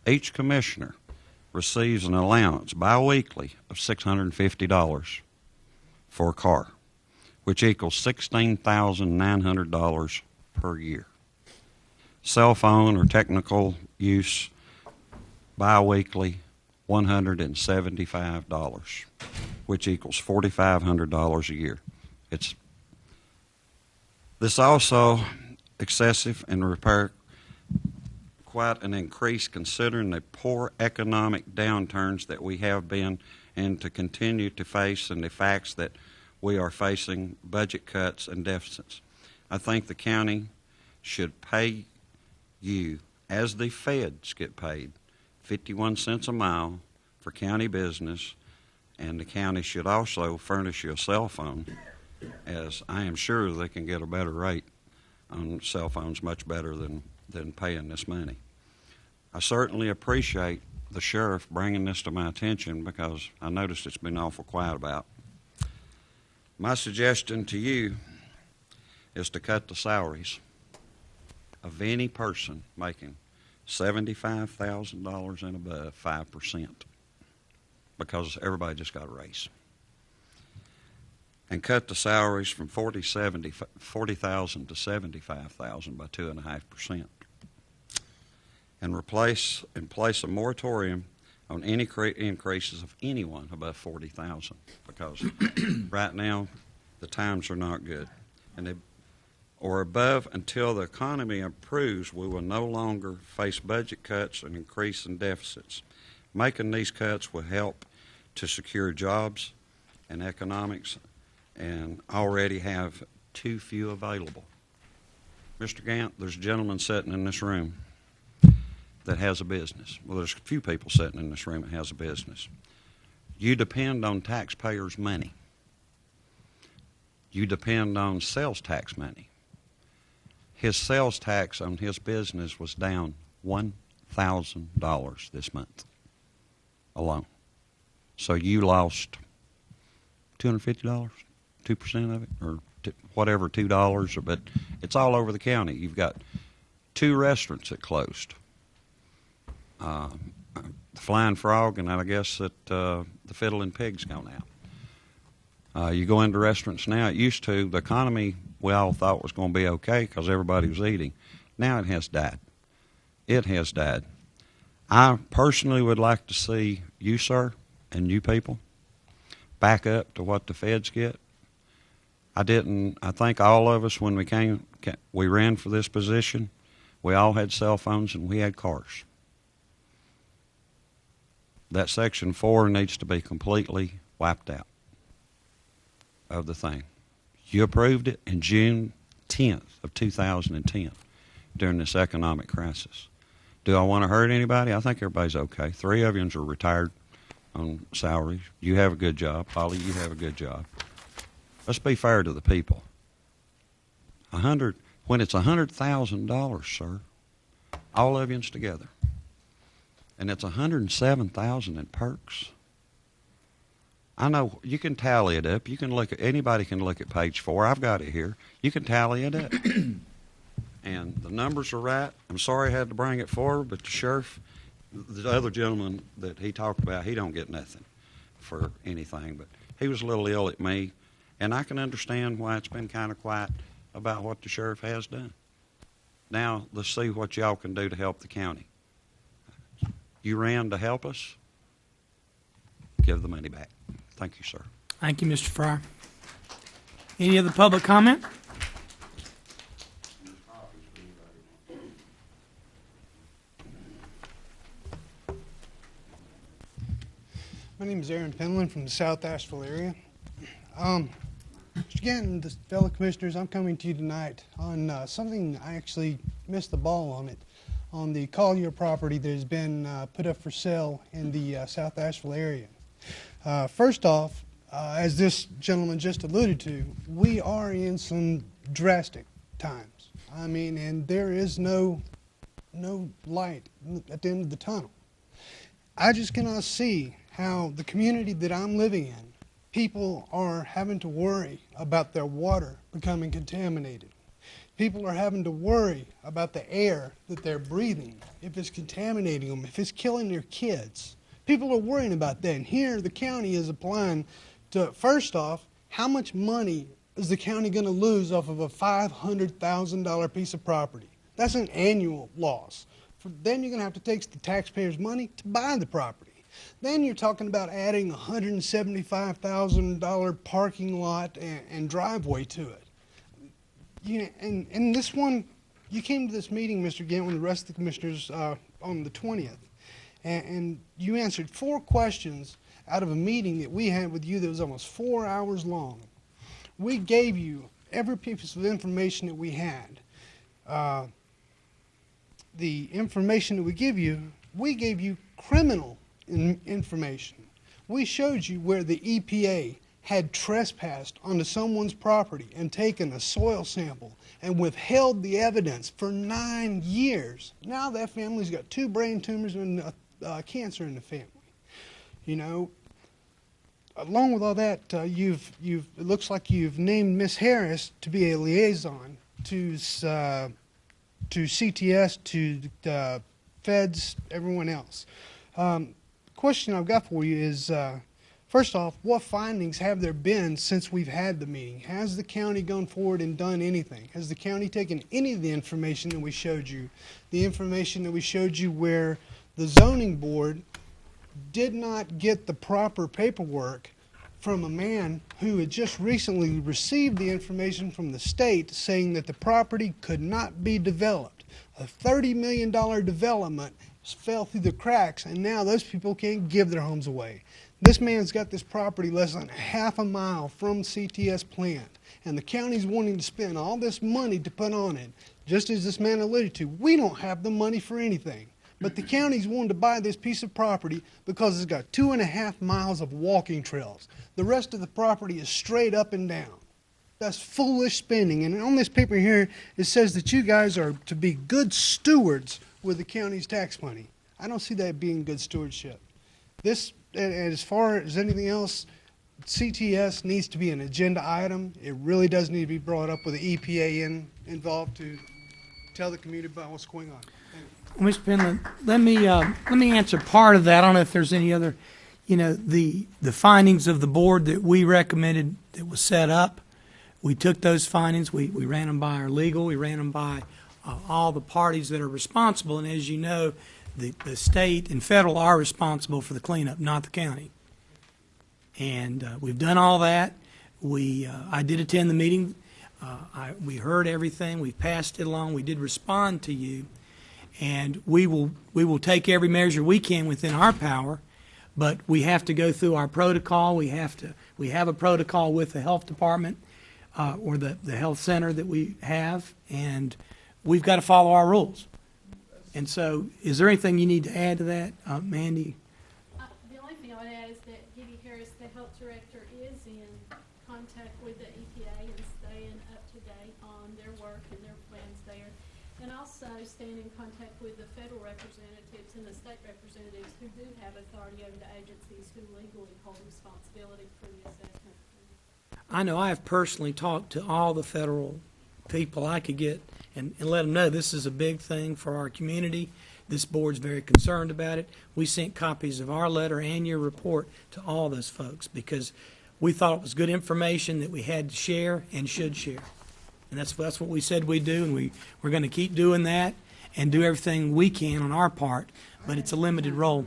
Each commissioner receives an allowance biweekly of $650 for a car, which equals $16,900 per year. Cell phone or technical use biweekly, $175, which equals $4,500 a year. This also excessive and repair quite an increase considering the poor economic downturns that we have been and to continue to face, and the facts that we are facing budget cuts and deficits. I think the county should pay you, as the feds get paid, 51 cents a mile for county business, and the county should also furnish you a cell phone, as I am sure they can get a better rate on cell phones, much better than paying this money. I certainly appreciate the sheriff bringing this to my attention because I noticed it's been awful quiet about. My suggestion to you is to cut the salaries of any person making $75,000 and above 5%, because everybody just got a raise. And cut the salaries from $40,000 to $75,000 by 2.5%. And place a moratorium on any increases of anyone above $40,000, because right now the times are not good. Or above, until the economy improves, we will no longer face budget cuts and increase in deficits. Making these cuts will help to secure jobs and economics, and already have too few available. Mr. Gant, there's a gentleman sitting in this room that has a business. Well, there's a few people sitting in this room that has a business. You depend on taxpayers' money. You depend on sales tax money. His sales tax on his business was down $1,000 this month alone. So you lost $250, 2% of it, or whatever, $2, but it's all over the county. You've got 2 restaurants that closed. The Flying Frog, and I guess that the Fiddling Pig's gone out. You go into restaurants now. It used to, the economy we all thought was going to be okay because everybody was eating. Now it has died. It has died. I personally would like to see you, sir, and you people back up to what the feds get. I think all of us, when we ran for this position, we all had cell phones and we had cars. That Section 4 needs to be completely wiped out of the thing. You approved it in June 10th of 2010 during this economic crisis. Do I want to hurt anybody? I think everybody's okay. 3 of you are retired on salaries. You have a good job. Polly, you have a good job. Let's be fair to the people. When it's $100,000, sir, all of you's together, and it's $107,000 in perks. I know you can tally it up. You can anybody can look at page 4. I've got it here. You can tally it up. And the numbers are right. I'm sorry I had to bring it forward, but the sheriff, the other gentleman that he talked about, he don't get nothing for anything, but he was a little ill at me, and I can understand why it's been kind of quiet about what the sheriff has done. Now, let's see what y'all can do to help the county. You ran to help us. Give the money back. Thank you, sir. Thank you, Mr. Fryer. Any other public comment? My name is Aaron Penland from the South Asheville area. Mr. Ganton, the fellow commissioners, I'm coming to you tonight on something I actually missed the ball on it, on the Collier property that has been put up for sale in the South Asheville area. First off, as this gentleman just alluded to, we are in some drastic times. I mean, and there is no light at the end of the tunnel. I just cannot see how the community that I'm living in, people are having to worry about their water becoming contaminated. People are having to worry about the air that they're breathing, if it's contaminating them, if it's killing their kids. People are worrying about that. And here the county is applying to, first off, how much money is the county going to lose off of a $500,000 piece of property? That's an annual loss. Then you're going to have to take the taxpayers' money to buy the property. Then you're talking about adding a $175,000 parking lot and driveway to it. And this one, you came to this meeting, Mr. Gant, with the rest of the commissioners on the 20th, and you answered 4 questions out of a meeting that we had with you that was almost 4 hours long. We gave you every piece of information that we had. The information that we gave you criminal information. We showed you where the EPA had trespassed onto someone's property and taken a soil sample and withheld the evidence for 9 years. Now that family's got 2 brain tumors and cancer in the family. You know, along with all that, it looks like you've named Miss Harris to be a liaison to CTS, to the feds, everyone else. Question I've got for you is, first off, what findings have there been since we've had the meeting? Has the county gone forward and done anything? Has the county taken any of the information that we showed you? The information that we showed you where the zoning board did not get the proper paperwork from a man who had just recently received the information from the state saying that the property could not be developed. A $30 million development fell through the cracks, and now those people can't give their homes away. This man's got this property less than half a mile from CTS plant, and the county's wanting to spend all this money to put on it. Just as this man alluded to, we don't have the money for anything. But the county's wanting to buy this piece of property because it's got 2.5 miles of walking trails. The rest of the property is straight up and down. That's foolish spending. And on this paper here, it says that you guys are to be good stewards with the county's tax money. I don't see that being good stewardship. This, and as far as anything else, CTS needs to be an agenda item. It really does need to be brought up with the EPA involved to tell the community about what's going on. Mr. Penland, let me answer part of that. I don't know if there's any other, the findings of the board that we recommended that was set up. We took those findings, we ran them by our legal, we ran them by all the parties that are responsible, and as you know, the state and federal are responsible for the cleanup, not the county. And we've done all that. I did attend the meeting. We heard everything. We passed it along. We did respond to you. And we will take every measure we can within our power, but we have to go through our protocol. We have a protocol with the health department or the health center that we have, and we've got to follow our rules. And so, is there anything you need to add to that, Mandy? The only thing I would add is that Dee Harris, the health director, is in contact with the EPA and staying up to date on their work and their plans there. And also staying in contact with the federal representatives and the state representatives who do have authority over the agencies who legally hold responsibility for the assessment. I know I have personally talked to all the federal people I could get and let them know this is a big thing for our community. This board's very concerned about it. We sent copies of our letter and your report to all those folks because we thought it was good information that we had to share and should share. And that's what we said we'd do, and we're going to keep doing that and do everything we can on our part, but it's a limited role.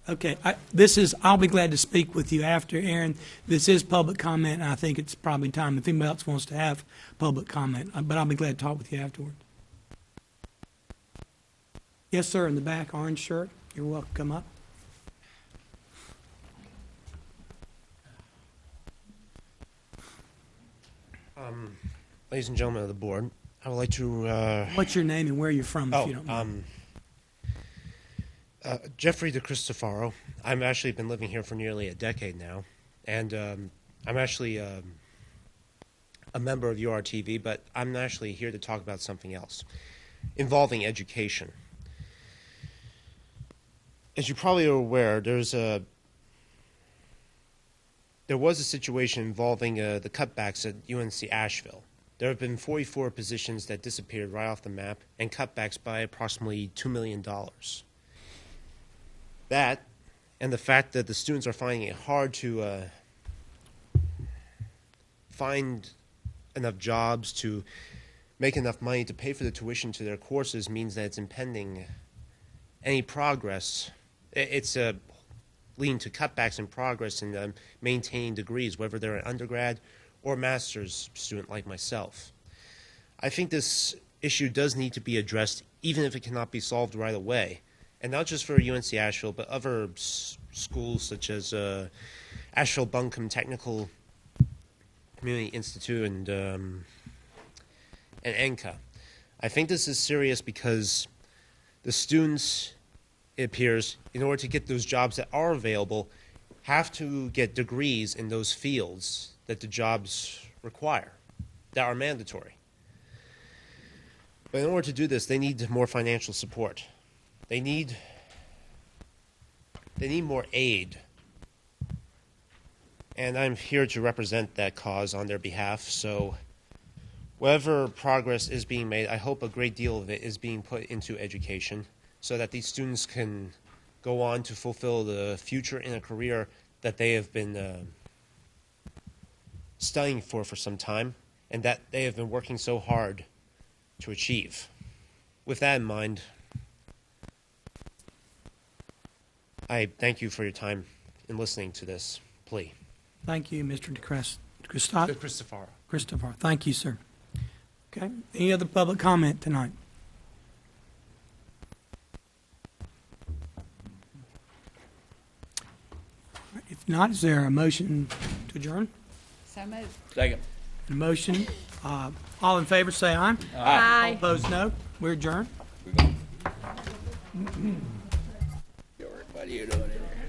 Okay, I'll be glad to speak with you after, Aaron. This is public comment, and I think it's probably time if anybody else wants to have public comment, but I'll be glad to talk with you afterward. Yes, sir, in the back, orange shirt. You're welcome to come up. Ladies and gentlemen of the board, I would like to... What's your name and where you're from, if you don't mind? Jeffrey DeCristofaro. I've actually been living here for nearly a decade now, and I'm actually a member of URTV, but I'm actually here to talk about something else, involving education. As you probably are aware, there was a situation involving the cutbacks at UNC Asheville. There have been 44 positions that disappeared right off the map and cutbacks by approximately $2 million. That, and the fact that the students are finding it hard to find enough jobs to make enough money to pay for the tuition to their courses means that it's impending any progress. It's leading to cutbacks in progress in maintaining degrees, whether they're an undergrad or master's student like myself. I think this issue does need to be addressed, even if it cannot be solved right away. And not just for UNC Asheville, but other schools such as Asheville Buncombe Technical Community Institute and ENCA. I think this is serious because the students, it appears, in order to get those jobs that are available, have to get degrees in those fields that the jobs require, that are mandatory. But in order to do this, they need more financial support. They need more aid. And I'm here to represent that cause on their behalf. So whatever progress is being made, I hope a great deal of it is being put into education so that these students can go on to fulfill the future in a career that they have been studying for some time and that they have been working so hard to achieve. With that in mind, I thank you for your time in listening to this plea. Thank you, Mr. Christopher. Christopher, thank you, sir. Okay, any other public comment tonight? If not, is there a motion to adjourn? So moved. Second. A motion, all in favor say aye. Aye. All opposed, no. We're adjourned. What are you doing in there?